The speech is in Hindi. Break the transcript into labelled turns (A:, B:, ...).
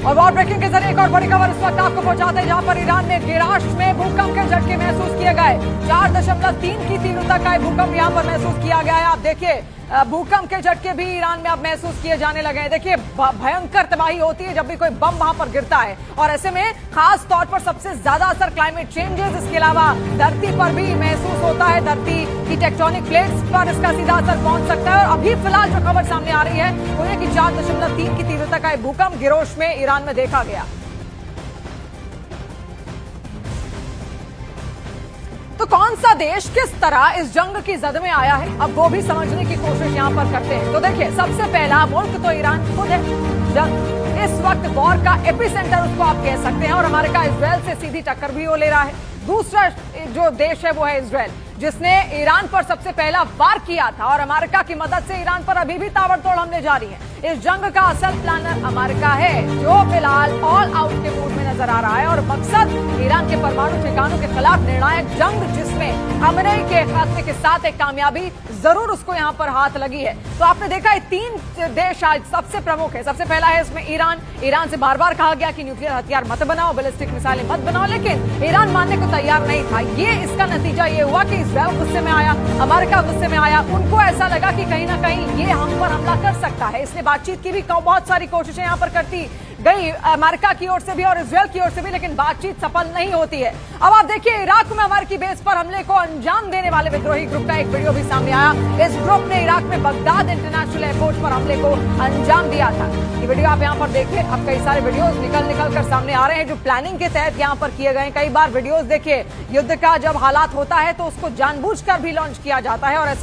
A: और वॉर ब्रेकिंग के जरिए एक और बड़ी खबर इस वक्त आपको पहुंचाते हैं, जहां पर ईरान में गिराश में भूकंप के झटके महसूस किए गए। 4.3 की तीव्रता का भूकंप यहां पर महसूस किया गया है। आप देखिए भूकंप के झटके भी ईरान में अब महसूस किए जाने लगे हैं। देखिए भयंकर तबाही होती है जब भी कोई बम वहां पर गिरता है, और ऐसे में खास तौर पर सबसे ज्यादा असर क्लाइमेट चेंजेस, इसके अलावा धरती पर भी महसूस होता है। धरती की टेक्टोनिक प्लेट्स पर इसका सीधा असर पहुंच सकता है। और अभी फिलहाल जो खबर सामने आ रही है वो ये कि 4.3 की तीव्रता का भूकंप गिरोश में ईरान में देखा गया। तो कौन सा देश किस तरह इस जंग की जद में आया है, अब वो भी समझने की कोशिश यहां पर करते हैं। तो देखिए सबसे पहला मुल्क तो ईरान खुद है। जंग इस वक्त वॉर का एपिसेंटर उसको आप कह सकते हैं, और अमेरिका इजराइल से सीधी टक्कर भी वो ले रहा है। दूसरा जो देश है वो है इजराइल, जिसने ईरान पर सबसे पहला वार किया था, और अमेरिका की मदद से ईरान पर अभी भी ताबड़तोड़ हमले जारी हैं। इस जंग का असल प्लानर अमेरिका है, जो फिलहाल ऑल आउट के मूड में नजर आ रहा है, और मकसद ईरान के परमाणु ठिकानों के खिलाफ निर्णायक जंग, जिसमें खमेनी के खात्मे के साथ एक कामयाबी जरूर उसको यहां पर हाथ लगी है। तो आपने देखा है 3 देश आज सबसे प्रमुख है। सबसे पहला है इसमें ईरान से बार बार कहा गया कि न्यूक्लियर हथियार मत बनाओ, बैलिस्टिक मिसाइलें मत बनाओ, लेकिन ईरान मानने को तैयार नहीं था। ये इसका नतीजा ये हुआ कि इजराइल गुस्से में आया, अमेरिका गुस्से में आया। उनको ऐसा लगा कि कहीं ना कहीं ये हम पर हमला कर सकता है, इसलिए बातचीत की भी बहुत सारी कोशिशें यहां पर करती गई, अमेरिका की ओर से भी और इजराइल की ओर से भी, लेकिन बातचीत सफल नहीं होती है। अब आप देखिए इराक में अमेरिकी बेस पर हमले को अंजाम देने वाले विद्रोही ग्रुप का एक वीडियो भी सामने आया। इस ग्रुप ने इराक में बगदाद इंटरनेशनल एयरपोर्ट पर हमले को अंजाम दिया था। ये वीडियो आप यहां पर देखिए। अब कई सारे वीडियोस निकल कर सामने आ रहे हैं जो प्लानिंग के तहत यहां पर किए गए। कई बार वीडियोस देखिए, युद्ध का जब हालात होता है तो उसको जानबूझकर भी लॉन्च किया जाता है, और ऐसे